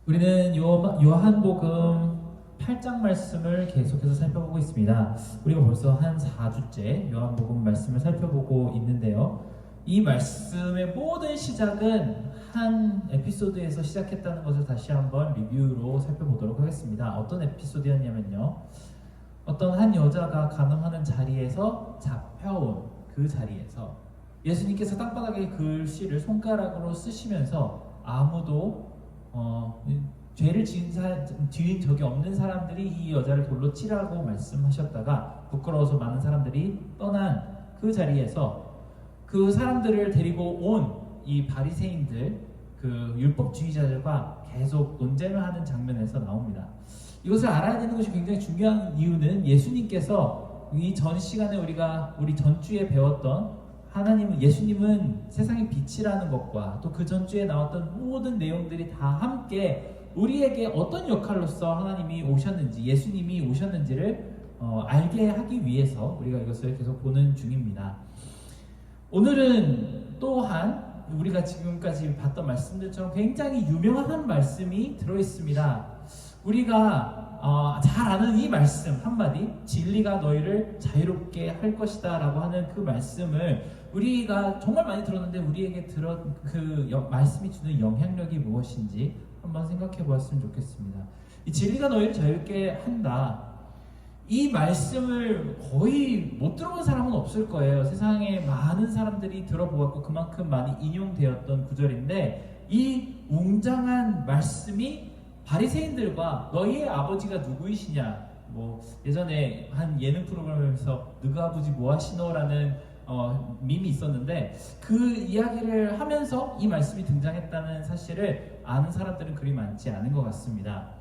우리는 요한복음 8장 말씀을 계속해서 살펴보고 있습니다. 우리가 벌써 한 4주째 요한복음 말씀을 살펴보고 있는데요. 이 말씀의 모든 시작은 한 에피소드에서 시작했다는 것을 다시 한번 리뷰로 살펴보도록 하겠습니다. 어떤 에피소드였냐면요. 어떤 한 여자가 간음하는 자리에서 잡혀온 그 자리에서 예수님께서 땅바닥에 글씨를 손가락으로 쓰시면서 아무도 죄를 지은 적이 없는 사람들이 이 여자를 돌로 치라고 말씀하셨다가 부끄러워서 많은 사람들이 떠난 그 자리에서 그 사람들을 데리고 온 이 바리새인들, 그 율법주의자들과 계속 논쟁을 하는 장면에서 나옵니다. 이것을 알아야 되는 것이 굉장히 중요한 이유는 예수님께서 이 전 시간에 우리 전주에 배웠던 예수님은 세상의 빛이라는 것과 또 그 전주에 나왔던 모든 내용들이 다 함께 우리에게 어떤 역할로서 하나님이 오셨는지, 예수님이 오셨는지를 알게 하기 위해서 우리가 이것을 계속 보는 중입니다. 오늘은 또한 우리가 지금까지 봤던 말씀들처럼 굉장히 유명한 말씀이 들어있습니다. 우리가 잘 아는 이 말씀 한마디, 진리가 너희를 자유롭게 할 것이다 라고 하는 그 말씀을 우리가 정말 많이 들었는데 우리에게 말씀이 주는 영향력이 무엇인지 한번 생각해 보았으면 좋겠습니다. 이 진리가 너희를 자유롭게 한다, 이 말씀을 거의 못 들어본 사람은 없을 거예요. 세상에 많은 사람들이 들어보았고 그만큼 많이 인용되었던 구절인데, 이 웅장한 말씀이 바리새인들과 너희의 아버지가 누구이시냐, 예전에 한 예능 프로그램에서 너희 아버지 뭐하시노라는 밈이 있었는데, 그 이야기를 하면서 이 말씀이 등장했다는 사실을 아는 사람들은 그리 많지 않은 것 같습니다.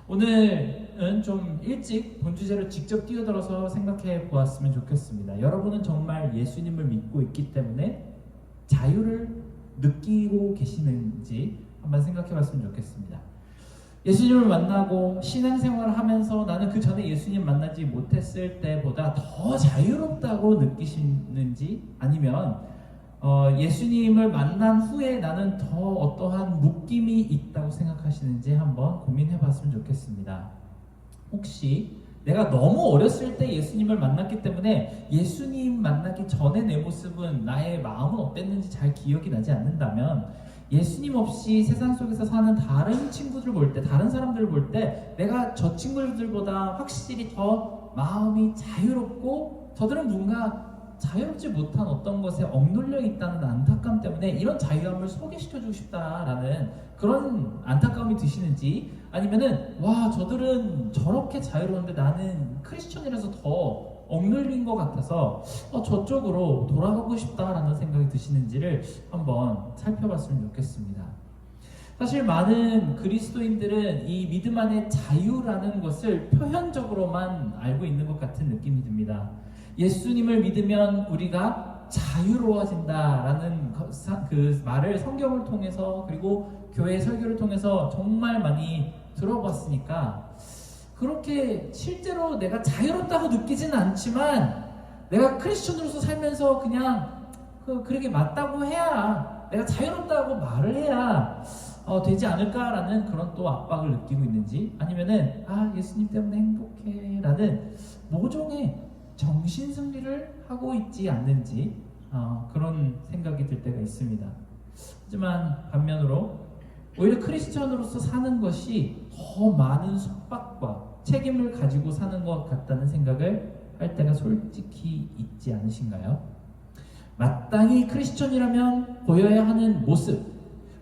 오늘은 좀 일찍 본 주제로 직접 뛰어들어서 생각해 보았으면 좋겠습니다. 여러분은 정말 예수님을 믿고 있기 때문에 자유를 느끼고 계시는지 한번 생각해 봤으면 좋겠습니다. 예수님을 만나고 신앙생활을 하면서 나는 그 전에 예수님 만나지 못했을 때보다 더 자유롭다고 느끼시는지, 아니면 예수님을 만난 후에 나는 더 어떠한 묶임이 있다고 생각하시는지 한번 고민해 봤으면 좋겠습니다. 혹시 내가 너무 어렸을 때 예수님을 만났기 때문에 예수님 만나기 전에 내 모습은, 나의 마음은 어땠는지 잘 기억이 나지 않는다면, 예수님 없이 세상 속에서 사는 다른 친구들 볼 때, 다른 사람들을 볼 때 내가 저 친구들보다 확실히 더 마음이 자유롭고 저들은 뭔가 자유롭지 못한 어떤 것에 억눌려 있다는 안타까움 때문에 이런 자유함을 소개시켜주고 싶다라는 그런 안타까움이 드시는지, 아니면은 저들은 저렇게 자유로운데 나는 크리스천이라서 더 억눌린 것 같아서 저쪽으로 돌아가고 싶다라는 생각이 드시는지를 한번 살펴봤으면 좋겠습니다. 사실 많은 그리스도인들은 이 믿음 안의 자유라는 것을 표현적으로만 알고 있는 것 같은 느낌이 듭니다. 예수님을 믿으면 우리가 자유로워진다라는 그 말을 성경을 통해서 그리고 교회 설교를 통해서 정말 많이 들어봤으니까 그렇게 실제로 내가 자유롭다고 느끼지는 않지만 내가 크리스천으로서 살면서 그냥 그렇게 맞다고 해야, 내가 자유롭다고 말을 해야 되지 않을까라는 그런 또 압박을 느끼고 있는지, 아니면은 예수님 때문에 행복해 라는 모종의 정신승리를 하고 있지 않는지 그런 생각이 들 때가 있습니다. 하지만 반면으로 오히려 크리스천으로서 사는 것이 더 많은 속박과 책임을 가지고 사는 것 같다는 생각을 할 때가 솔직히 있지 않으신가요? 마땅히 크리스천이라면 보여야 하는 모습,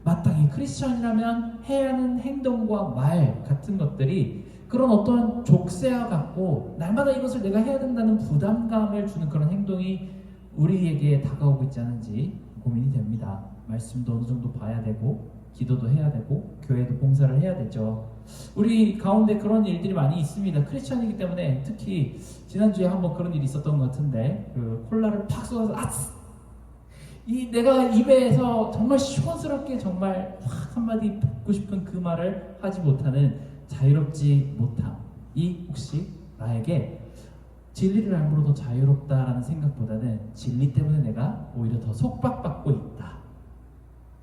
마땅히 크리스천이라면 해야 하는 행동과 말 같은 것들이 그런 어떤 족쇄와 같고 날마다 이것을 내가 해야 된다는 부담감을 주는 그런 행동이 우리에게 다가오고 있지 않은지 고민이 됩니다. 말씀도 어느 정도 봐야 되고 기도도 해야 되고 교회도 봉사를 해야 되죠. 우리 가운데 그런 일들이 많이 있습니다. 크리스천이기 때문에. 특히 지난주에 한번 그런 일이 있었던 것 같은데, 그 콜라를 팍 쏟아서 내가 입에서 정말 시원스럽게 정말 확 한마디 듣고 싶은 그 말을 하지 못하는 자유롭지 못함, 이 혹시 나에게 진리를 알므로 더 자유롭다라는 생각보다는 진리 때문에 내가 오히려 더 속박받고 있다,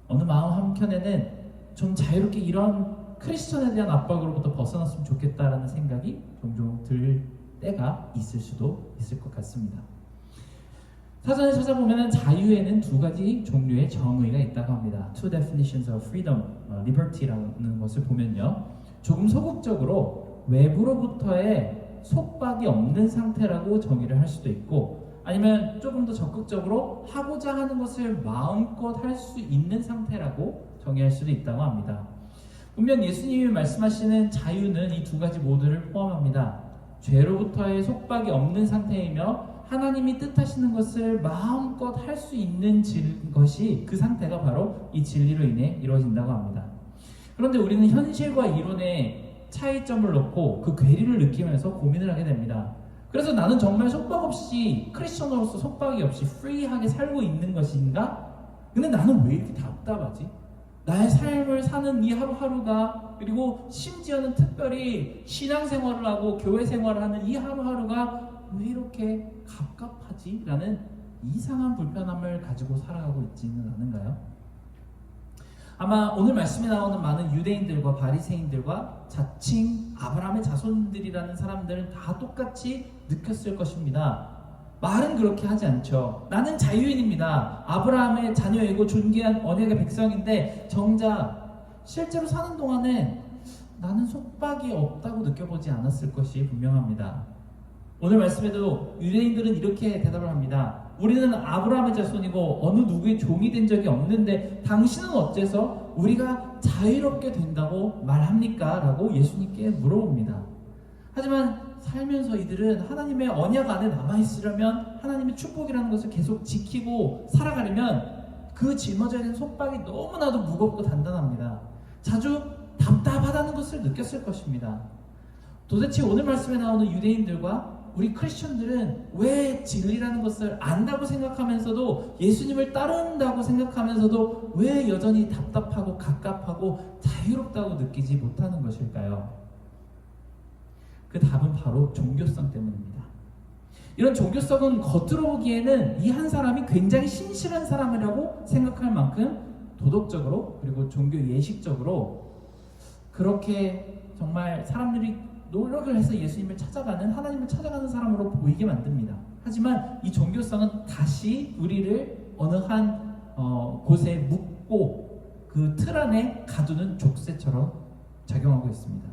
어느 마음 한켠에는 좀 자유롭게 이런 크리스천에 대한 압박으로부터 벗어났으면 좋겠다라는 생각이 종종 들 때가 있을 수도 있을 것 같습니다. 사전에 찾아보면 자유에는 두 가지 종류의 정의가 있다고 합니다. Two definitions of freedom, liberty라는 것을 보면요, 조금 소극적으로 외부로부터의 속박이 없는 상태라고 정의를 할 수도 있고, 아니면 조금 더 적극적으로 하고자 하는 것을 마음껏 할 수 있는 상태라고 정의할 수도 있다고 합니다. 분명 예수님이 말씀하시는 자유는 이 두 가지 모두를 포함합니다. 죄로부터의 속박이 없는 상태이며 하나님이 뜻하시는 것을 마음껏 할 수 있는 것이, 그 상태가 바로 이 진리로 인해 이루어진다고 합니다. 그런데 우리는 현실과 이론의 차이점을 놓고 그 괴리를 느끼면서 고민을 하게 됩니다. 그래서 나는 정말 속박 없이, 크리스천으로서 속박이 없이 프리하게 살고 있는 것인가? 근데 나는 왜 이렇게 답답하지? 나의 삶을 사는 이 하루하루가, 그리고 심지어는 특별히 신앙생활을 하고 교회 생활을 하는 이 하루하루가 왜 이렇게 갑갑하지? 라는 이상한 불편함을 가지고 살아가고 있지는 않은가요? 아마 오늘 말씀에 나오는 많은 유대인들과 바리새인들과 자칭 아브라함의 자손들이라는 사람들은 다 똑같이 느꼈을 것입니다. 말은 그렇게 하지 않죠. 나는 자유인입니다. 아브라함의 자녀이고 존귀한 언약의 백성인데, 정작 실제로 사는 동안에 나는 속박이 없다고 느껴보지 않았을 것이 분명합니다. 오늘 말씀에도 유대인들은 이렇게 대답을 합니다. 우리는 아브라함의 자손이고 어느 누구의 종이 된 적이 없는데 당신은 어째서 우리가 자유롭게 된다고 말합니까? 라고 예수님께 물어봅니다. 하지만 살면서 이들은 하나님의 언약 안에 남아있으려면, 하나님의 축복이라는 것을 계속 지키고 살아가려면 그 짊어져야 되는 속박이 너무나도 무겁고 단단합니다. 자주 답답하다는 것을 느꼈을 것입니다. 도대체 오늘 말씀에 나오는 유대인들과 우리 크리스천들은 왜 진리라는 것을 안다고 생각하면서도, 예수님을 따른다고 생각하면서도 왜 여전히 답답하고 갑갑하고 자유롭다고 느끼지 못하는 것일까요? 그 답은 바로 종교성 때문입니다. 이런 종교성은 겉으로 보기에는 이 한 사람이 굉장히 신실한 사람이라고 생각할 만큼 도덕적으로, 그리고 종교 예식적으로 그렇게 정말 사람들이 노력을 해서 예수님을 찾아가는, 하나님을 찾아가는 사람으로 보이게 만듭니다. 하지만 이 종교성은 다시 우리를 어느 한 곳에 묶고 그 틀 안에 가두는 족쇄처럼 작용하고 있습니다.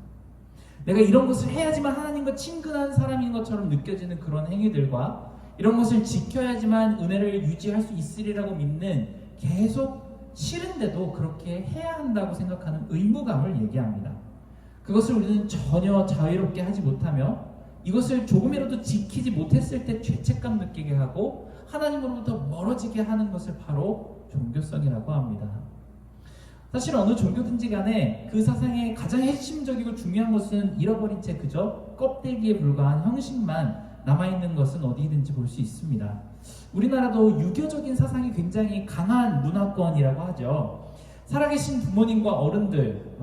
내가 이런 것을 해야지만 하나님과 친근한 사람인 것처럼 느껴지는 그런 행위들과, 이런 것을 지켜야지만 은혜를 유지할 수 있으리라고 믿는, 계속 싫은데도 그렇게 해야 한다고 생각하는 의무감을 얘기합니다. 그것을 우리는 전혀 자유롭게 하지 못하며, 이것을 조금이라도 지키지 못했을 때 죄책감 느끼게 하고 하나님으로부터 멀어지게 하는 것을 바로 종교성이라고 합니다. 사실 어느 종교든지 간에 그 사상의 가장 핵심적이고 중요한 것은 잃어버린 채 그저 껍데기에 불과한 형식만 남아있는 것은 어디든지 볼 수 있습니다. 우리나라도 유교적인 사상이 굉장히 강한 문화권이라고 하죠. 살아계신 부모님과 어른들,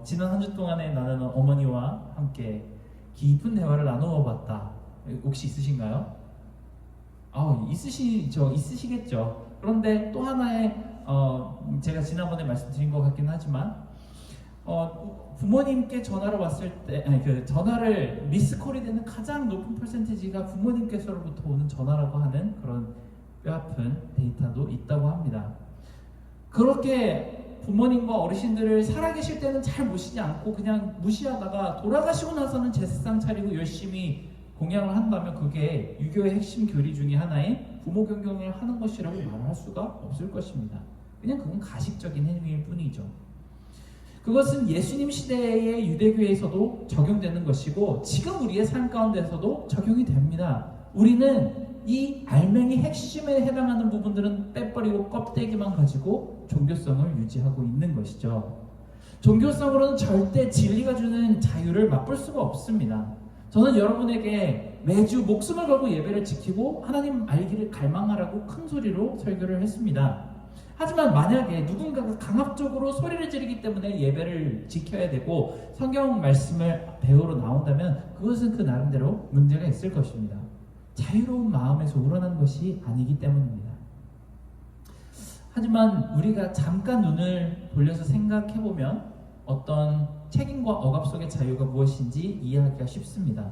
지난 한 주 동안에 나는 어머니와 함께 깊은 대화를 나누어 봤다. 혹시 있으신가요? 있으시겠죠. 그런데 또 하나의 제가 지난번에 말씀드린 것 같긴 하지만, 부모님께 전화를 왔을 때, 전화를 미스콜이 되는 가장 높은 퍼센티지가 부모님께서로부터 오는 전화라고 하는 그런 뼈아픈 데이터도 있다고 합니다. 그렇게 부모님과 어르신들을 살아계실 때는 잘 모시지 않고 그냥 무시하다가 돌아가시고 나서는 제사상 차리고 열심히 공양을 한다면, 그게 유교의 핵심 교리 중에 하나인 부모 경경을 하는 것이라고 말할 수가 없을 것입니다. 그냥 그건 가식적인 행위일 뿐이죠. 그것은 예수님 시대의 유대교에서도 적용되는 것이고, 지금 우리의 삶 가운데서도 적용이 됩니다. 우리는 이 알맹이 핵심에 해당하는 부분들은 빼버리고 껍데기만 가지고 종교성을 유지하고 있는 것이죠. 종교성으로는 절대 진리가 주는 자유를 맛볼 수가 없습니다. 저는 여러분에게 매주 목숨을 걸고 예배를 지키고 하나님 알기를 갈망하라고 큰 소리로 설교를 했습니다. 하지만 만약에 누군가가 강압적으로 소리를 지르기 때문에 예배를 지켜야 되고 성경 말씀을 배우러 나온다면, 그것은 그 나름대로 문제가 있을 것입니다. 자유로운 마음에서 우러난 것이 아니기 때문입니다. 하지만 우리가 잠깐 눈을 돌려서 생각해보면, 어떤 책임과 억압 속의 자유가 무엇인지 이해하기가 쉽습니다.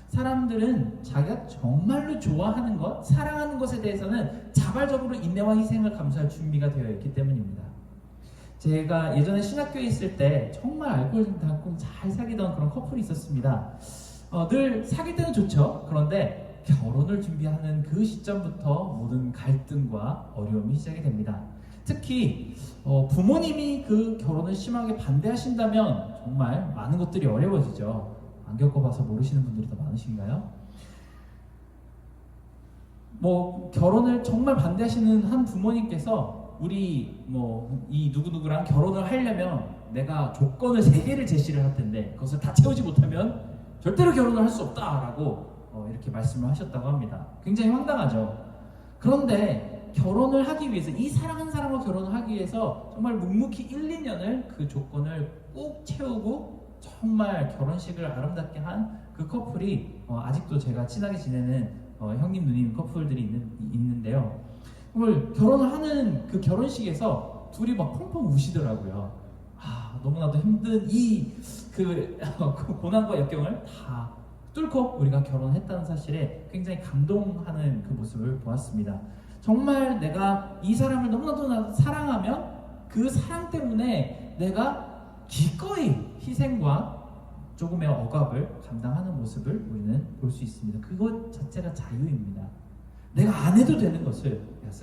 사람들은 자기가 정말로 좋아하는 것, 사랑하는 것에 대해서는 자발적으로 인내와 희생을 감수할 준비가 되어 있기 때문입니다. 제가 예전에 신학교에 있을 때 정말 알코올 좀 담고 잘 사귀던 그런 커플이 있었습니다. 늘 사귈 때는 좋죠. 그런데 결혼을 준비하는 그 시점부터 모든 갈등과 어려움이 시작이 됩니다. 특히 부모님이 그 결혼을 심하게 반대하신다면 정말 많은 것들이 어려워지죠. 안 겪어봐서 모르시는 분들이 더 많으신가요? 결혼을 정말 반대하시는 한 부모님께서 우리 이 누구누구랑 결혼을 하려면 내가 조건을 3개를 제시를 할 텐데 그것을 다 채우지 못하면 절대로 결혼을 할 수 없다라고 이렇게 말씀을 하셨다고 합니다. 굉장히 황당하죠. 그런데 결혼을 하기 위해서, 이 사랑하는 사람과 결혼을 하기 위해서 정말 묵묵히 1, 2년을 그 조건을 꼭 채우고 정말 결혼식을 아름답게 한 그 커플이 아직도 제가 친하게 지내는 형님 누님 커플들이 있는데요. 정말 결혼을 하는 그 결혼식에서 둘이 막 펑펑 우시더라고요. 너무나도 힘든 그 고난과 역경을 다 뚫고 우리가 결혼했다는 사실에 굉장히 감동하는 그 모습을 보았습니다. 정말 내가 이 사람을 너무나도 사랑하면 그 사랑 때문에 내가 기꺼이 희생과 조금의 억압을 감당하는 모습을 우리는 볼 수 있습니다. 그것 자체가 자유입니다. 내가 안 해도 되는 것을,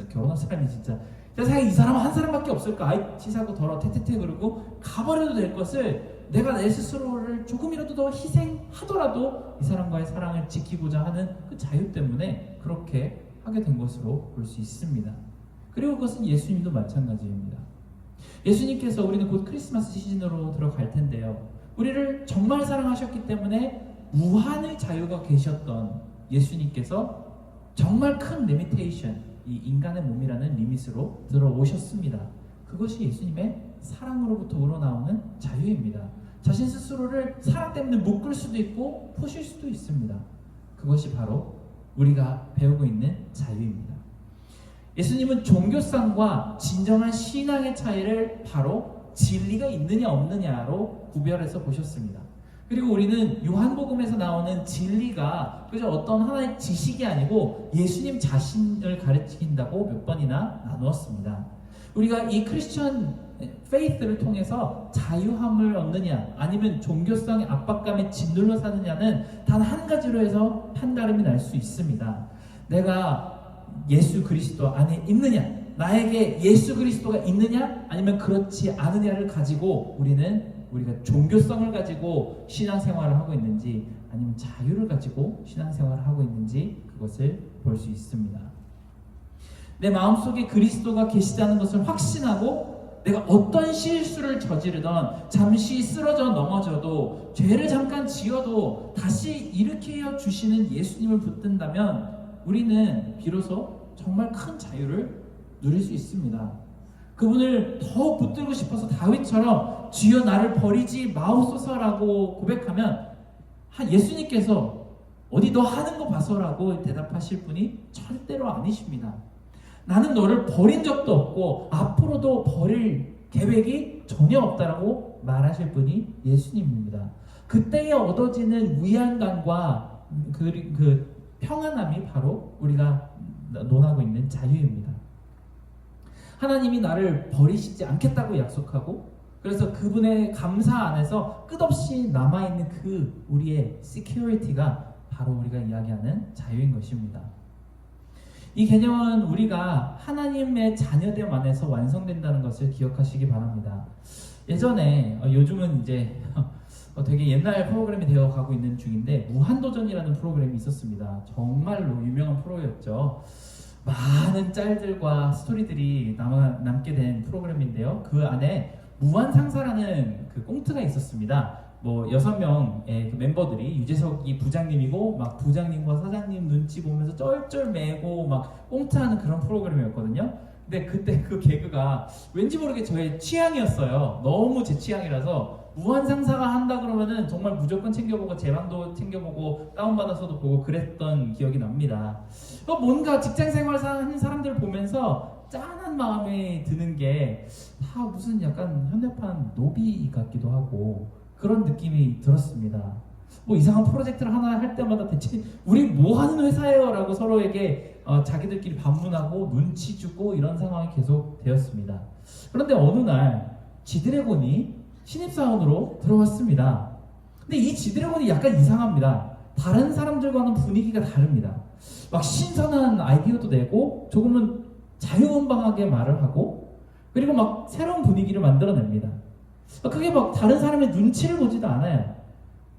결혼한 사람이 진짜 세상에 이 사람은 한 사람밖에 없을까? 아이 치사고 더러 태태태 그러고 가버려도 될 것을 내가 내 스스로를 조금이라도 더 희생하더라도 이 사람과의 사랑을 지키고자 하는 그 자유 때문에 그렇게 하게 된 것으로 볼 수 있습니다. 그리고 그것은 예수님도 마찬가지입니다. 예수님께서, 우리는 곧 크리스마스 시즌으로 들어갈 텐데요, 우리를 정말 사랑하셨기 때문에 무한의 자유가 계셨던 예수님께서 정말 큰 리미테이션, 이 인간의 몸이라는 리밋으로 들어오셨습니다. 그것이 예수님의 사랑으로부터 우러나오는 자유입니다. 자신 스스로를 사랑 때문에 묶을 수도 있고 푸실 수도 있습니다. 그것이 바로 우리가 배우고 있는 자유입니다. 예수님은 종교성과 진정한 신앙의 차이를 바로 진리가 있느냐 없느냐로 구별해서 보셨습니다. 그리고 우리는 요한복음에서 나오는 진리가 그저 어떤 하나의 지식이 아니고 예수님 자신을 가르친다고 몇 번이나 나누었습니다. 우리가 이 크리스천 페이스를 통해서 자유함을 얻느냐 아니면 종교성의 압박감에 짓눌러 사느냐는 단 한 가지로 해서 판가름이 날 수 있습니다. 내가 예수 그리스도 안에 있느냐, 나에게 예수 그리스도가 있느냐 아니면 그렇지 않느냐를 가지고 우리가 종교성을 가지고 신앙생활을 하고 있는지 아니면 자유를 가지고 신앙생활을 하고 있는지 그것을 볼 수 있습니다. 내 마음속에 그리스도가 계시다는 것을 확신하고 내가 어떤 실수를 저지르던 잠시 쓰러져 넘어져도 죄를 잠깐 지어도 다시 일으켜 주시는 예수님을 붙든다면 우리는 비로소 정말 큰 자유를 누릴 수 있습니다. 그분을 더욱 붙들고 싶어서 다윗처럼 주여 나를 버리지 마옵소서라고 고백하면 예수님께서 어디 너 하는 거 봐서라고 대답하실 분이 절대로 아니십니다. 나는 너를 버린 적도 없고 앞으로도 버릴 계획이 전혀 없다라고 말하실 분이 예수님입니다. 그때에 얻어지는 위안감과 그 평안함이 바로 우리가 논하고 있는 자유입니다. 하나님이 나를 버리시지 않겠다고 약속하고 그래서 그분의 감사 안에서 끝없이 남아있는 그 우리의 security가 바로 우리가 이야기하는 자유인 것입니다. 이 개념은 우리가 하나님의 자녀됨 안에서 완성된다는 것을 기억하시기 바랍니다. 예전에 요즘은 이제 되게 옛날 프로그램이 되어가고 있는 중인데 무한도전이라는 프로그램이 있었습니다. 정말로 유명한 프로였죠. 많은 짤들과 스토리들이 남게 된 프로그램인데요. 그 안에 무한상사라는 그 꽁트가 있었습니다. 6명의 그 멤버들이 유재석이 부장님이고 막 부장님과 사장님 눈치 보면서 쩔쩔매고 막 꽁트하는 그런 프로그램이었거든요. 근데 그때 그 개그가 왠지 모르게 저의 취향이었어요. 너무 제 취향이라서 무한상사가 한다 그러면은 정말 무조건 챙겨보고 제 방도 챙겨보고 다운받아서도 보고 그랬던 기억이 납니다. 뭔가 직장생활 하는 사람들을 보면서 짠한 마음이 드는 게 다 무슨 약간 현대판 노비 같기도 하고 그런 느낌이 들었습니다. 뭐 이상한 프로젝트를 하나 할 때마다 대체 우리 뭐 하는 회사예요? 라고 서로에게 자기들끼리 반문하고 눈치 주고 이런 상황이 계속 되었습니다. 그런데 어느 날 지드래곤이 신입사원으로 들어왔습니다. 근데 이 지드래곤이 약간 이상합니다. 다른 사람들과는 분위기가 다릅니다. 막 신선한 아이디어도 내고 조금은 자유분방하게 말을 하고 그리고 막 새로운 분위기를 만들어냅니다. 그게 막 다른 사람의 눈치를 보지도 않아요.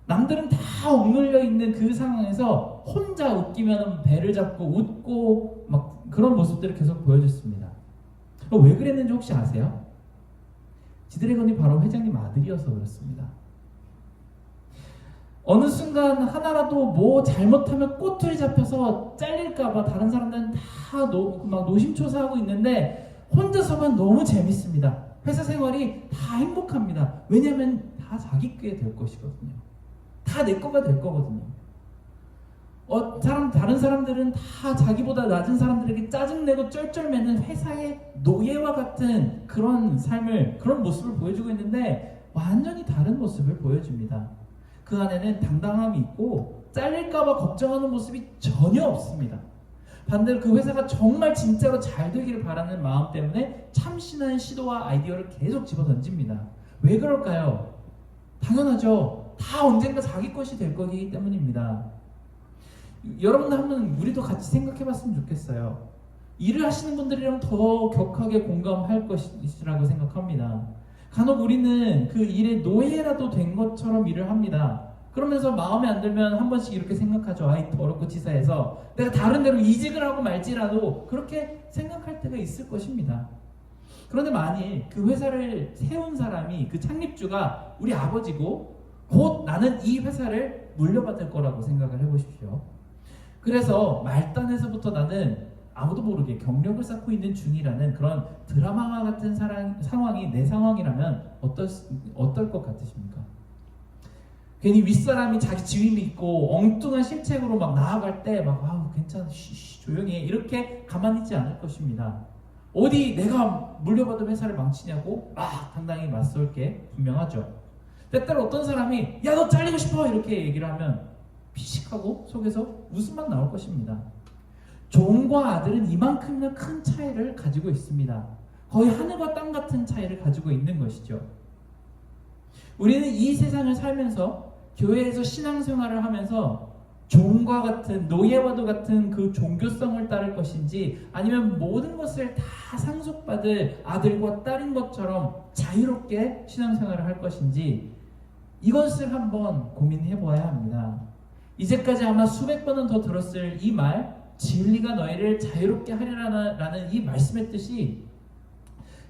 남들은 다 억눌려 있는 그 상황에서 혼자 웃기면 배를 잡고 웃고 막 그런 모습들을 계속 보여줬습니다. 왜 그랬는지 혹시 아세요? 지드래곤이 바로 회장님 아들이어서 그렇습니다. 어느 순간 하나라도 뭐 잘못하면 꼬투리 잡혀서 잘릴까봐 다른 사람들은 다 막 노심초사하고 있는데 혼자서만 너무 재밌습니다. 회사 생활이 다 행복합니다. 왜냐하면 다 자기 게 될 것이거든요. 다 내 거가 될 거거든요. 다른 사람들은 다 자기보다 낮은 사람들에게 짜증내고 쩔쩔매는 회사의 노예와 같은 그런 삶을, 그런 모습을 보여주고 있는데 완전히 다른 모습을 보여줍니다. 그 안에는 당당함이 있고 잘릴까봐 걱정하는 모습이 전혀 없습니다. 반대로 그 회사가 정말 진짜로 잘 되기를 바라는 마음 때문에 참신한 시도와 아이디어를 계속 집어던집니다. 왜 그럴까요? 당연하죠. 다 언젠가 자기 것이 될 거기 때문입니다. 여러분들 한번 우리도 같이 생각해봤으면 좋겠어요. 일을 하시는 분들이랑 더 격하게 공감할 것이라고 생각합니다. 간혹 우리는 그 일의 노예라도 된 것처럼 일을 합니다. 그러면서 마음에 안 들면 한 번씩 이렇게 생각하죠. 아이 더럽고 치사해서 내가 다른 데로 이직을 하고 말지라도 그렇게 생각할 때가 있을 것입니다. 그런데 만일 그 회사를 세운 사람이, 그 창립주가 우리 아버지고 곧 나는 이 회사를 물려받을 거라고 생각을 해보십시오. 그래서 말단에서부터 나는 아무도 모르게 경력을 쌓고 있는 중이라는 그런 드라마와 같은 상황이 내 상황이라면 어떨 것 같으십니까? 괜히 윗사람이 자기 지위 믿고 엉뚱한 실책으로 막 나아갈 때 막 아우 괜찮아 조용히 해 이렇게 가만히 있지 않을 것입니다. 어디 내가 물려받은 회사를 망치냐고 막 당당히 맞설 게 분명하죠. 때때로 어떤 사람이 야 너 잘리고 싶어 이렇게 얘기를 하면 피식하고 속에서 웃음만 나올 것입니다. 종과 아들은 이만큼이나 큰 차이를 가지고 있습니다. 거의 하늘과 땅 같은 차이를 가지고 있는 것이죠. 우리는 이 세상을 살면서 교회에서 신앙생활을 하면서 종과 같은, 노예와도 같은 그 종교성을 따를 것인지 아니면 모든 것을 다 상속받을 아들과 딸인 것처럼 자유롭게 신앙생활을 할 것인지 이것을 한번 고민해 보아야 합니다. 이제까지 아마 수백 번은 더 들었을 이 말, 진리가 너희를 자유롭게 하리라는 이 말씀의 뜻이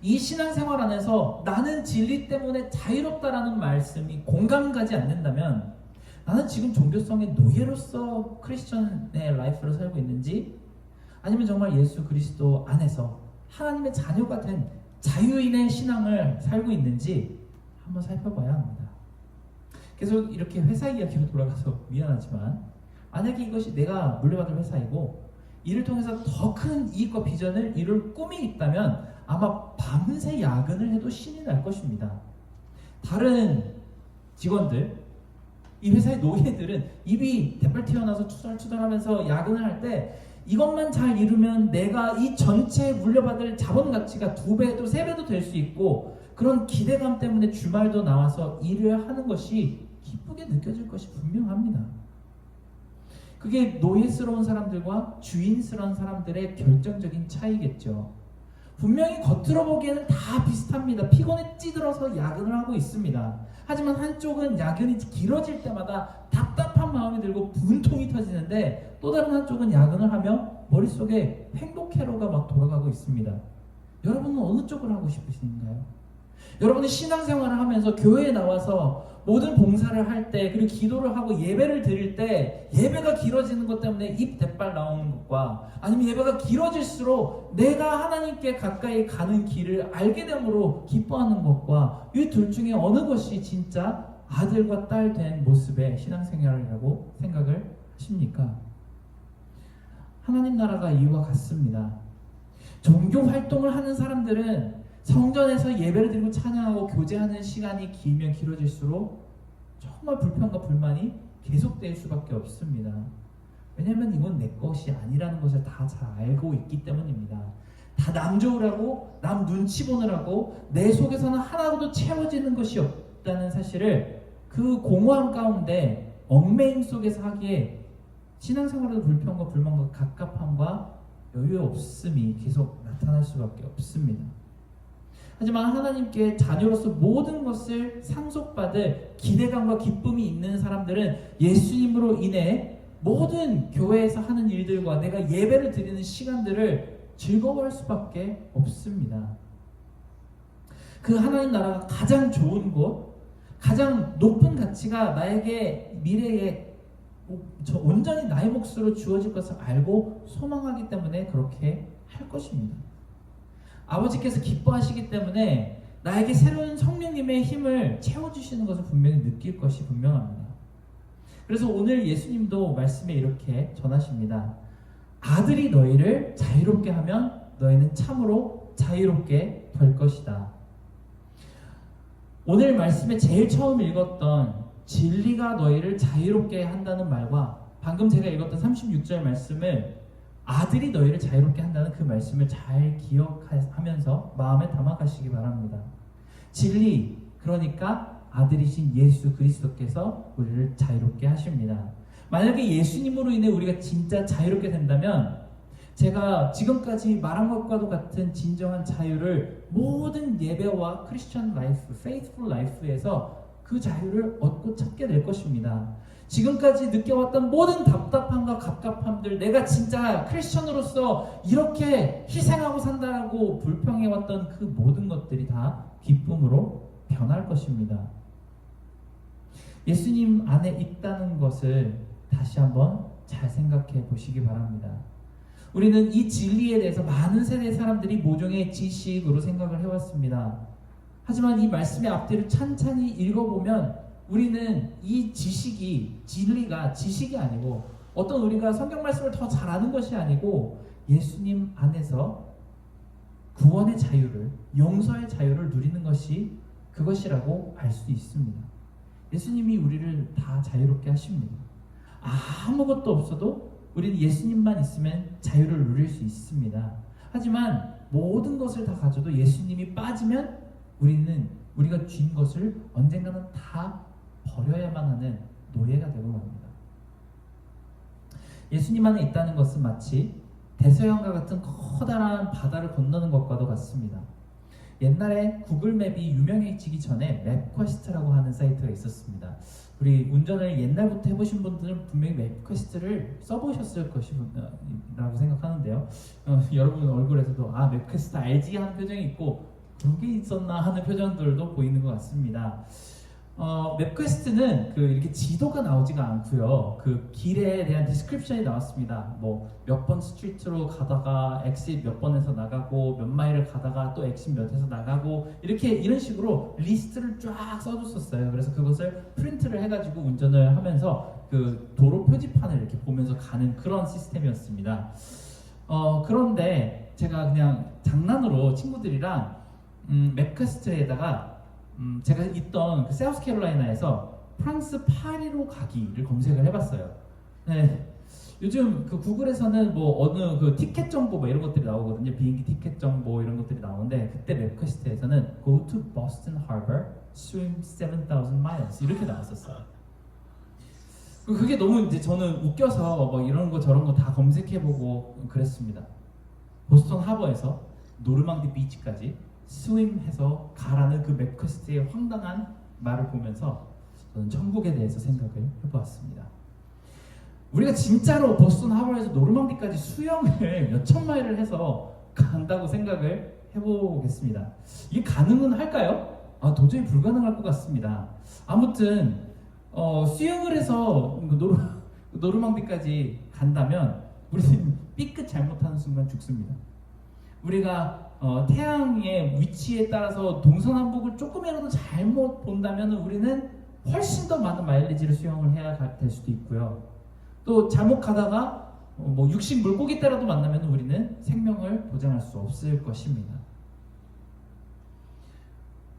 이 신앙생활 안에서 나는 진리 때문에 자유롭다라는 말씀이 공감 가지 않는다면 나는 지금 종교성의 노예로서 크리스천의 라이프를 살고 있는지 아니면 정말 예수 그리스도 안에서 하나님의 자녀가 된 자유인의 신앙을 살고 있는지 한번 살펴봐야 합니다. 계속 이렇게 회사 이야기로 돌아가서 미안하지만 만약에 이것이 내가 물려받은 회사이고 이를 통해서 더 큰 이익과 비전을 이룰 꿈이 있다면 아마 밤새 야근을 해도 신이 날 것입니다. 다른 직원들, 이 회사의 노예들은 입이 대빨 튀어나와서 투덜투덜하면서 야근을 할 때 이것만 잘 이루면 내가 이 전체에 물려받을 자본 가치가 2배도 3배도 될 수 있고 그런 기대감 때문에 주말도 나와서 일을 하는 것이 기쁘게 느껴질 것이 분명합니다. 그게 노예스러운 사람들과 주인스러운 사람들의 결정적인 차이겠죠. 분명히 겉으로 보기에는 다 비슷합니다. 피곤에 찌들어서 야근을 하고 있습니다. 하지만 한쪽은 야근이 길어질 때마다 답답한 마음이 들고 분통이 터지는데 또 다른 한쪽은 야근을 하며 머릿속에 행복회로가 막 돌아가고 있습니다. 여러분은 어느 쪽을 하고 싶으신가요? 여러분이 신앙생활을 하면서 교회에 나와서 모든 봉사를 할 때 그리고 기도를 하고 예배를 드릴 때 예배가 길어지는 것 때문에 입 대빨 나오는 것과 아니면 예배가 길어질수록 내가 하나님께 가까이 가는 길을 알게 됨으로 기뻐하는 것과 이 둘 중에 어느 것이 진짜 아들과 딸 된 모습의 신앙생활이라고 생각을 하십니까? 하나님 나라가 이와 같습니다. 종교 활동을 하는 사람들은 성전에서 예배를 드리고 찬양하고 교제하는 시간이 길면 길어질수록 정말 불평과 불만이 계속될 수밖에 없습니다. 왜냐하면 이건 내 것이 아니라는 것을 다 잘 알고 있기 때문입니다. 다 남 좋으라고, 남 눈치 보느라고 내 속에서는 하나도 채워지는 것이 없다는 사실을 그 공허함 가운데 얽매임 속에서 하기에 신앙생활에도 불평과 불만과 갑갑함과 여유 없음이 계속 나타날 수밖에 없습니다. 하지만 하나님께 자녀로서 모든 것을 상속받을 기대감과 기쁨이 있는 사람들은 예수님으로 인해 모든 교회에서 하는 일들과 내가 예배를 드리는 시간들을 즐거워할 수밖에 없습니다. 그 하나님 나라가 가장 좋은 곳, 가장 높은 가치가 나에게 미래에 온전히 나의 몫으로 주어질 것을 알고 소망하기 때문에 그렇게 할 것입니다. 아버지께서 기뻐하시기 때문에 나에게 새로운 성령님의 힘을 채워주시는 것을 분명히 느낄 것이 분명합니다. 그래서 오늘 예수님도 말씀에 이렇게 전하십니다. 아들이 너희를 자유롭게 하면 너희는 참으로 자유롭게 될 것이다. 오늘 말씀에 제일 처음 읽었던 진리가 너희를 자유롭게 한다는 말과 방금 제가 읽었던 36절 말씀을 아들이 너희를 자유롭게 한다는 그 말씀을 잘 기억하면서 마음에 담아가시기 바랍니다. 진리, 그러니까 아들이신 예수 그리스도께서 우리를 자유롭게 하십니다. 만약에 예수님으로 인해 우리가 진짜 자유롭게 된다면 제가 지금까지 말한 것과도 같은 진정한 자유를 모든 예배와 크리스천 라이프, 페이스풀 라이프에서 그 자유를 얻고 찾게 될 것입니다. 지금까지 느껴왔던 모든 답답함과 갑갑함들, 내가 진짜 크리스천으로서 이렇게 희생하고 산다라고 불평해왔던 그 모든 것들이 다 기쁨으로 변할 것입니다. 예수님 안에 있다는 것을 다시 한번 잘 생각해 보시기 바랍니다. 우리는 이 진리에 대해서 많은 세대의 사람들이 모종의 지식으로 생각을 해왔습니다. 하지만 이 말씀의 앞뒤를 찬찬히 읽어보면 우리는 이 지식이, 진리가 지식이 아니고 어떤 우리가 성경 말씀을 더 잘 아는 것이 아니고 예수님 안에서 구원의 자유를, 용서의 자유를 누리는 것이 그것이라고 알 수 있습니다. 예수님이 우리를 다 자유롭게 하십니다. 아무것도 없어도 우리는 예수님만 있으면 자유를 누릴 수 있습니다. 하지만 모든 것을 다 가져도 예수님이 빠지면 우리는 우리가 쥔 것을 언젠가는 다 버려야만 하는 노예가 되고 맙니다. 예수님 안에 있다는 것은 마치 대서양과 같은 커다란 바다를 건너는 것과도 같습니다. 옛날에 구글맵이 유명해지기 전에 맵퀘스트라고 하는 사이트가 있었습니다. 우리 운전을 옛날부터 해보신 분들은 분명히 맵퀘스트를 써보셨을 것이라고 생각하는데요. 여러분 얼굴에서도 맵퀘스트 알지? 하는 표정이 있고 그런 게 있었나 하는 표정들도 보이는 것 같습니다. 맵퀘스트는 이렇게 지도가 나오지가 않고요. 그 길에 대한 디스크립션이 나왔습니다. 뭐 몇 번 스트리트로 가다가 엑sit 몇 번에서 나가고 몇 마일을 가다가 또 엑sit 몇에서 나가고 이런 식으로 리스트를 쫙 써줬었어요. 그래서 그것을 프린트를 해가지고 운전을 하면서 그 도로 표지판을 이렇게 보면서 가는 그런 시스템이었습니다. 그런데 제가 그냥 장난으로 친구들이랑 맵퀘스트에다가 제가 있던 그 사우스캐롤라이나에서 프랑스 파리로 가기를 검색을 해봤어요. 네. 요즘 그 구글에서는 뭐 어느 그 티켓 정보 뭐 이런 것들이 나오거든요. 비행기 티켓 정보 이런 것들이 나오는데 그때 맵퀘스트에서는 Go to Boston Harbor, swim 7,000 miles 이렇게 나왔었어요. 그게 너무 이제 저는 웃겨서 뭐 이런 거 저런 거 다 검색해보고 그랬습니다. 보스턴 하버에서 노르망디 비치까지 스윙해서 가라는 그 맵퀘스트의 황당한 말을 보면서 저는 천국에 대해서 생각을 해보았습니다. 우리가 진짜로 보스턴 하버에서 노르망디까지 수영을 몇천 마일을 해서 간다고 생각을 해보겠습니다. 이게 가능은 할까요? 도저히 불가능할 것 같습니다. 아무튼 수영을 해서 노르망디까지 간다면 우리는 삐끗 잘못하는 순간 죽습니다. 우리가 태양의 위치에 따라서 동서남북을 조금이라도 잘못 본다면 우리는 훨씬 더 많은 마일리지를 수영을 해야 될 수도 있고요. 또 잘못 가다가 뭐 육식 물고기 때라도 만나면 우리는 생명을 보장할 수 없을 것입니다.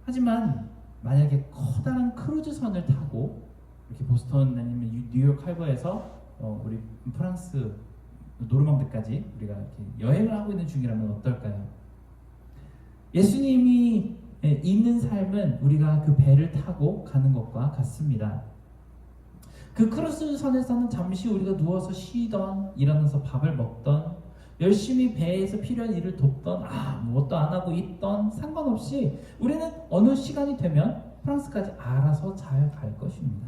하지만 만약에 커다란 크루즈선을 타고 이렇게 보스턴 아니면 뉴욕 할버에서 우리 프랑스 노르망드까지 우리가 이렇게 여행을 하고 있는 중이라면 어떨까요? 예수님이 있는 삶은 우리가 그 배를 타고 가는 것과 같습니다. 그 크루즈선에서는 잠시 우리가 누워서 쉬던, 일어나서 밥을 먹던, 열심히 배에서 필요한 일을 돕던, 무엇도 안 하고 있던 상관없이 우리는 어느 시간이 되면 프랑스까지 알아서 잘 갈 것입니다.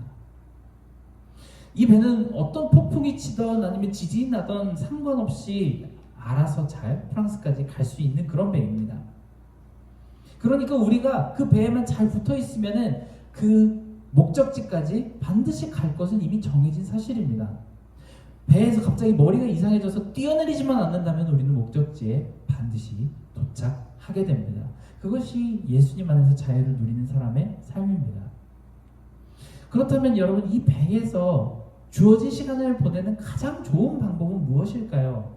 이 배는 어떤 폭풍이 치던 아니면 지진이 나던 상관없이 알아서 잘 프랑스까지 갈 수 있는 그런 배입니다. 그러니까 우리가 그 배에만 잘 붙어 있으면은 그 목적지까지 반드시 갈 것은 이미 정해진 사실입니다. 배에서 갑자기 머리가 이상해져서 뛰어내리지만 않는다면 우리는 목적지에 반드시 도착하게 됩니다. 그것이 예수님 안에서 자유를 누리는 사람의 삶입니다. 그렇다면 여러분, 이 배에서 주어진 시간을 보내는 가장 좋은 방법은 무엇일까요?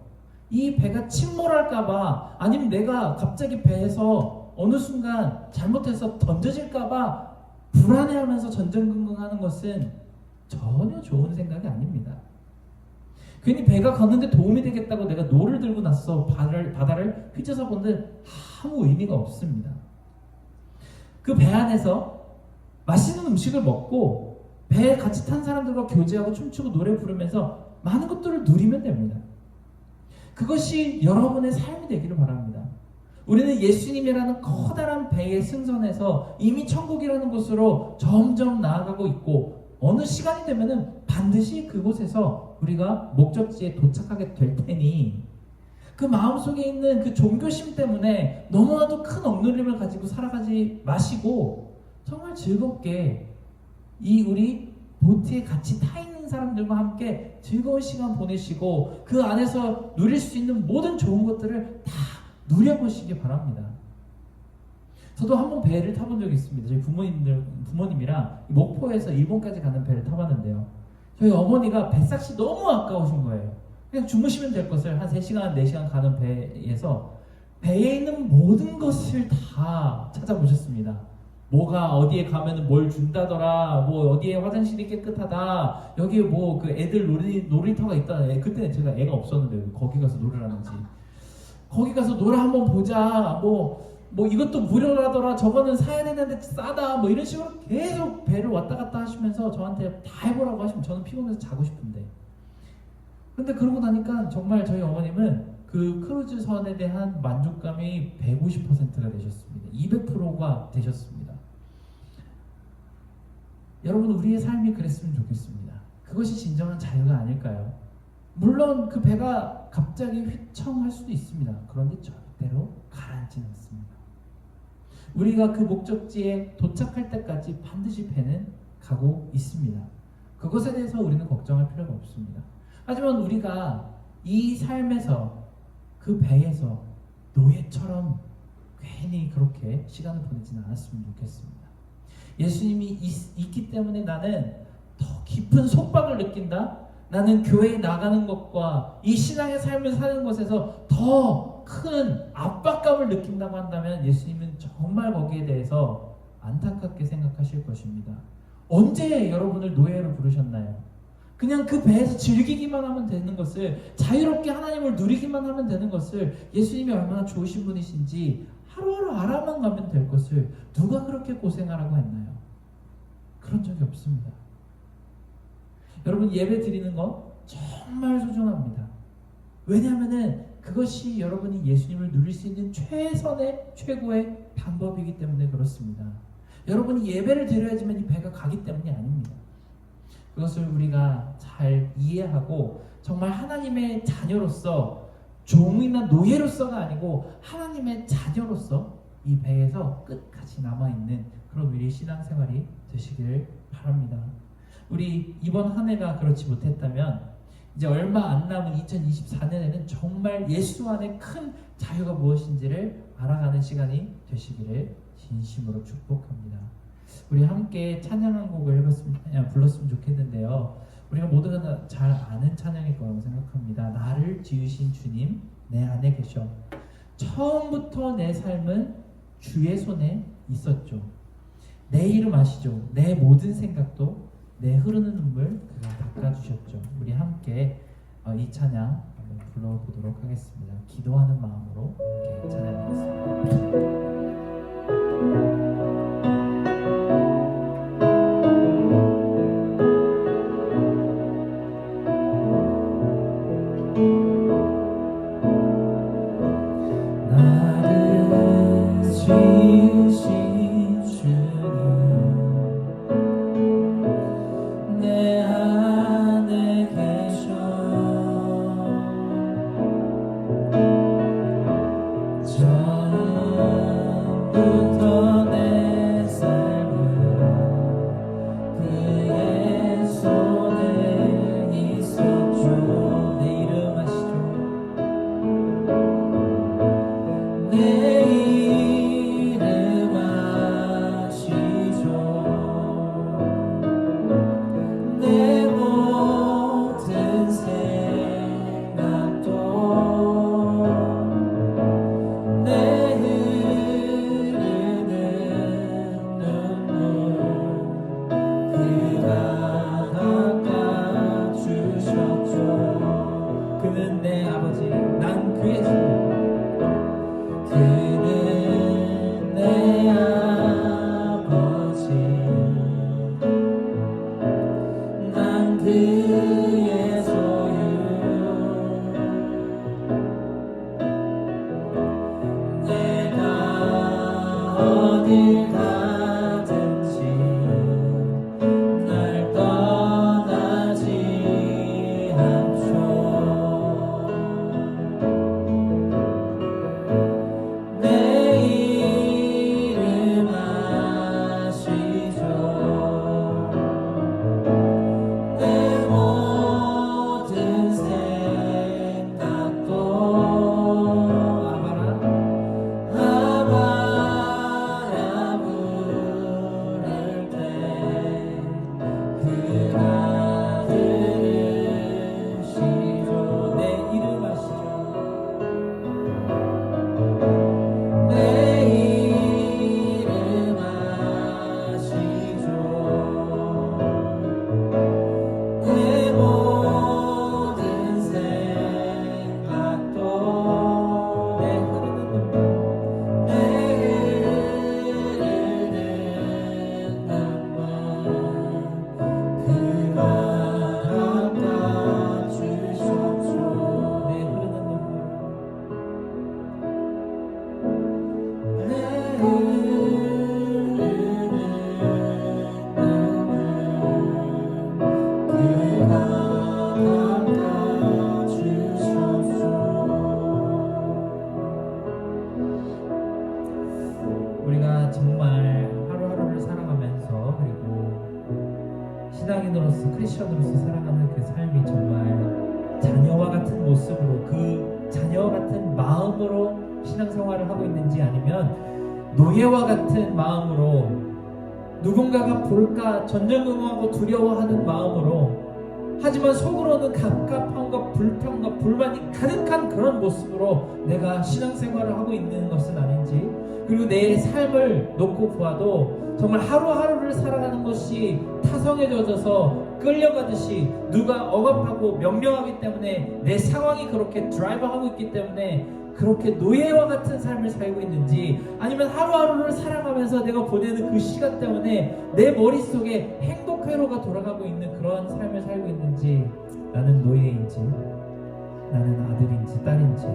이 배가 침몰할까봐, 아니면 내가 갑자기 배에서 어느 순간 잘못해서 던져질까봐 불안해하면서 전전긍긍하는 것은 전혀 좋은 생각이 아닙니다. 괜히 배가 걷는데 도움이 되겠다고 내가 노를 들고 나서 바다를 휘저어 본들 아무 의미가 없습니다. 그 배 안에서 맛있는 음식을 먹고 배에 같이 탄 사람들과 교제하고 춤추고 노래 부르면서 많은 것들을 누리면 됩니다. 그것이 여러분의 삶이 되기를 바랍니다. 우리는 예수님이라는 커다란 배의 승선에서 이미 천국이라는 곳으로 점점 나아가고 있고, 어느 시간이 되면은 반드시 그곳에서 우리가 목적지에 도착하게 될 테니, 그 마음속에 있는 그 종교심 때문에 너무나도 큰 억눌림을 가지고 살아가지 마시고 정말 즐겁게 이 우리 보트에 같이 타 있는 사람들과 함께 즐거운 시간 보내시고 그 안에서 누릴 수 있는 모든 좋은 것들을 다 누려보시기 바랍니다. 저도 한번 배를 타본 적이 있습니다. 저희 부모님이랑 목포에서 일본까지 가는 배를 타봤는데요. 저희 어머니가 뱃삭시 너무 아까우신 거예요. 그냥 주무시면 될 것을 한 3시간, 4시간 가는 배에서 배에 있는 모든 것을 다 찾아보셨습니다. 뭐가 어디에 가면 뭘 준다더라, 뭐 어디에 화장실이 깨끗하다, 여기에 뭐 그 애들 놀이터가 있다. 그때는 제가 애가 없었는데 거기 가서 놀으라는지, 거기 가서 놀아 한번 보자, 뭐 이것도 무료라더라, 저거는 사야 되는데 싸다, 뭐 이런 식으로 계속 배를 왔다 갔다 하시면서 저한테 다 해보라고 하시면 저는 피곤해서 자고 싶은데, 근데 그러고 나니까 정말 저희 어머님은 그 크루즈선에 대한 만족감이 150%가 되셨습니다. 200%가 되셨습니다. 여러분, 우리의 삶이 그랬으면 좋겠습니다. 그것이 진정한 자유가 아닐까요? 물론 그 배가 갑자기 휘청할 수도 있습니다. 그런데 절대로 가라앉지는 않습니다. 우리가 그 목적지에 도착할 때까지 반드시 배는 가고 있습니다. 그것에 대해서 우리는 걱정할 필요가 없습니다. 하지만 우리가 이 삶에서 그 배에서 노예처럼 괜히 그렇게 시간을 보내지는 않았으면 좋겠습니다. 예수님이 있기 때문에 나는 더 깊은 속박을 느낀다. 나는 교회에 나가는 것과 이 신앙의 삶을 사는 것에서 더 큰 압박감을 느낀다고 한다면 예수님은 정말 거기에 대해서 안타깝게 생각하실 것입니다. 언제 여러분을 노예로 부르셨나요? 그냥 그 배에서 즐기기만 하면 되는 것을, 자유롭게 하나님을 누리기만 하면 되는 것을, 예수님이 얼마나 좋으신 분이신지 하루하루 알아만 가면 될 것을 누가 그렇게 고생하라고 했나요? 그런 적이 없습니다. 여러분, 예배 드리는 거 정말 소중합니다. 왜냐하면 그것이 여러분이 예수님을 누릴 수 있는 최고의 방법이기 때문에 그렇습니다. 여러분이 예배를 드려야지만 이 배가 가기 때문이 아닙니다. 그것을 우리가 잘 이해하고 정말 하나님의 자녀로서, 종이나 노예로서가 아니고 하나님의 자녀로서 이 배에서 끝까지 남아있는 그런 우리의 신앙생활이 되시길 바랍니다. 우리 이번 한 해가 그렇지 못했다면 이제 얼마 안 남은 2024년에는 정말 예수 안에 큰 자유가 무엇인지를 알아가는 시간이 되시기를 진심으로 축복합니다. 우리 함께 찬양한 곡을 불렀으면 좋겠는데요. 우리가 모두가 다 잘 아는 찬양일 거라고 생각합니다. 나를 지으신 주님 내 안에 계셔. 처음부터 내 삶은 주의 손에 있었죠. 내 이름 아시죠? 내 모든 생각도 내 흐르는 눈물 그가 닦아주셨죠. 우리 함께 이 찬양 한번 불러보도록 하겠습니다. 기도하는 마음으로 함께 찬양하겠습니다. 그는 내 아버지, 난 그의 종. 그는 내 아버지, 난 그의 소유. 내가 어딜 가든지 날 떠나지 않죠. 우리가 정말 하루하루를 살아가면서 그리고 신앙인으로서 크리스천으로서 살아가는 그 삶이 정말 자녀와 같은 모습으로 그 자녀와 같은 마음으로 신앙생활을 하고 있는지 아니면 노예와 같은 마음으로 누군가가 볼까 전전긍긍하고 두려워하는 마음으로 하지만 속으로는 갑갑함과 불평과 불만이 가득한 그런 모습으로 내가 신앙생활을 하고 있는 것은 아닌지 그리고 내 삶을 놓고 보아도 정말 하루하루를 살아가는 것이 타성에 젖어서 끌려가듯이 누가 억압하고 명령하기 때문에 내 상황이 그렇게 드라이브하고 있기 때문에 그렇게 노예와 같은 삶을 살고 있는지 아니면 하루하루를 살아가면서 내가 보내는 그 시간 때문에 내 머릿속에 행복 회로가 돌아가고 있는 그런 삶을 살고 있는지 나는 노예인지 나는 아들인지 딸인지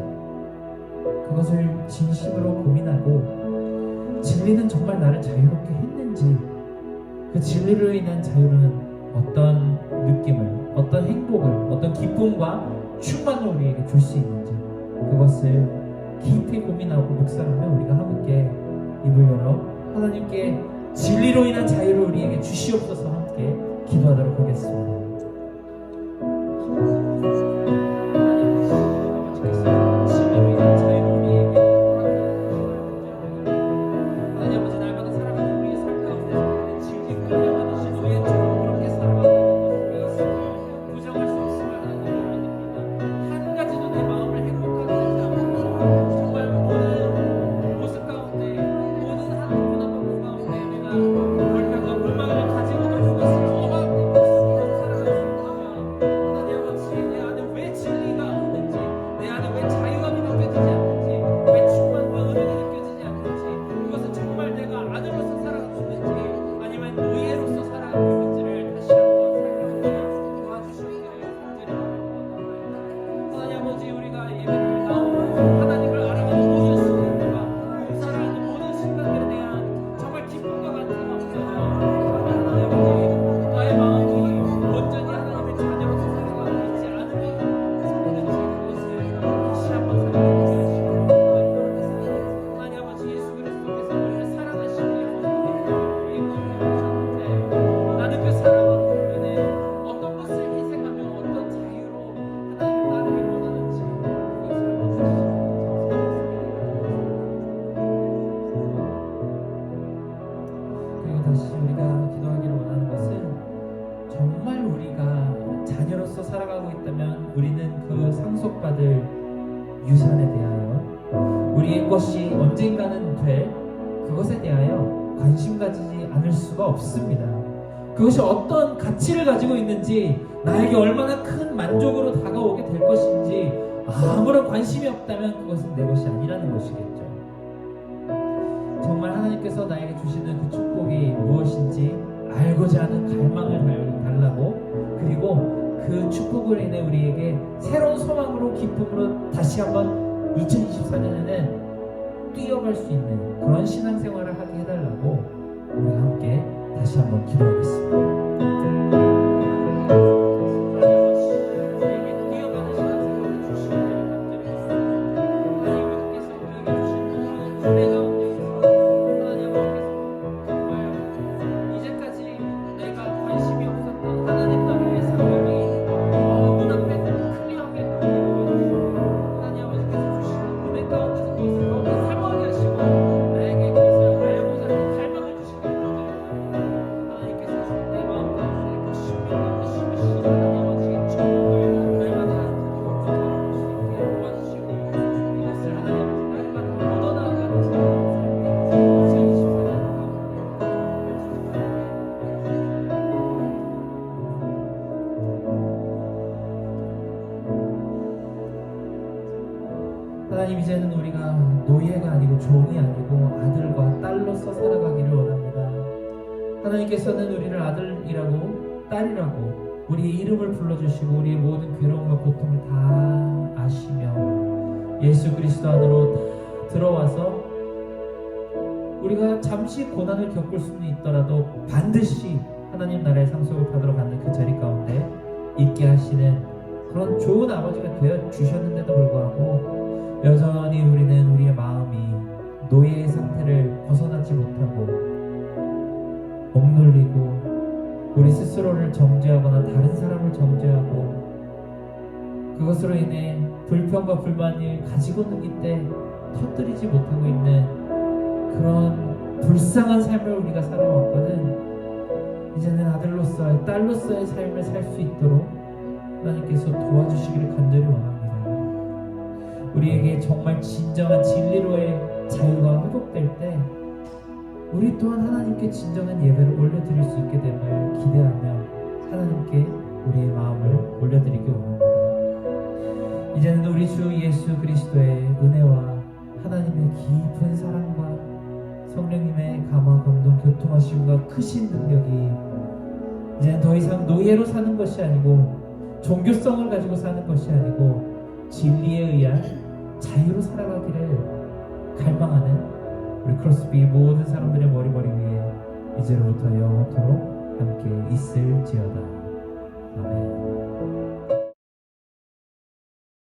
그것을 진심으로 고민하고 진리는 정말 나를 자유롭게 했는지 그 진리로 인한 자유는 어떤 느낌을 어떤 행복을 어떤 기쁨과 충만을 우리에게 줄 수 있는지 그것을 깊이 고민하고 묵상하며 우리가 함께 입을 열어 하나님께 진리로 인한 자유를 우리에게 주시옵소서 함께 기도하도록 하겠습니다. 진리로 인한 자유를 우리에게 하나님 아버지 날마다 살아가는 우리의 삶 가운데 진리 끌려가듯이 노예처럼 그렇게 살아가는 모습이 있습니다. 유산에 대하여, 우리의 것이 언젠가는 될 그것에 대하여 관심 가지지 않을 수가 없습니다. 그것이 어떤 가치를 가지고 있는지, 나에게 얼마나 큰 만족으로 다가오게 될 것인지 아무런 관심이 없다면 그것은 내 것이 아니라는 것이겠죠. 정말 하나님께서 나에게 주시는 그 축복이 무엇인지 알고자 하는 갈망을 달라고, 그리고 그 축복을 인해 우리에게 새로운 소망으로 기쁨으로 다시 한번 2024년에는 뛰어갈 수 있는 그런 신앙생활을 하게 해달라고 우리가 함께 다시 한번 기도하겠습니다. 하나님, 이제는 우리가 노예가 아니고 종이 아니고 아들과 딸로서 살아가기를 원합니다. 하나님께서는 우리를 아들이라고 딸이라고 우리의 이름을 불러주시고 우리의 모든 괴로움과 고통을 다 아시며 예수 그리스도 안으로 다 들어와서 우리가 잠시 고난을 겪을 수는 있더라도 반드시 하나님 나라의 상속을 받으러 가는 그 자리 가운데 있게 하시는 그런 좋은 아버지가 되어 주셨는데도 불구하고 여전히 우리는 우리의 마음이 노예의 상태를 벗어나지 못하고 억눌리고 우리 스스로를 정죄하거나 다른 사람을 정죄하고 그것으로 인해 불평과 불만을 가지고 있는 때 터뜨리지 못하고 있는 그런 불쌍한 삶을 우리가 살아왔거든. 이제는 아들로서의 딸로서의 삶을 살 수 있도록 하나님께서 도와주시기를 간절히 원합니다. 우리에게 정말 진정한 진리로의 자유가 회복될 때 우리 또한 하나님께 진정한 예배를 올려드릴 수 있게 됨을 기대하며 하나님께 우리의 마음을 올려드리기 원합니다. 이제는 우리 주 예수 그리스도의 은혜와 하나님의 깊은 사랑과 성령님의 감화 감동 교통하심과 크신 능력이 이제는 더 이상 노예로 사는 것이 아니고 종교성을 가지고 사는 것이 아니고 진리에 의한 자유로 살아가기를 갈망하는 우리 크로스비 모든 사람들의 머리 위에 이제로부터 영원토록 함께 있을지어다. 아멘.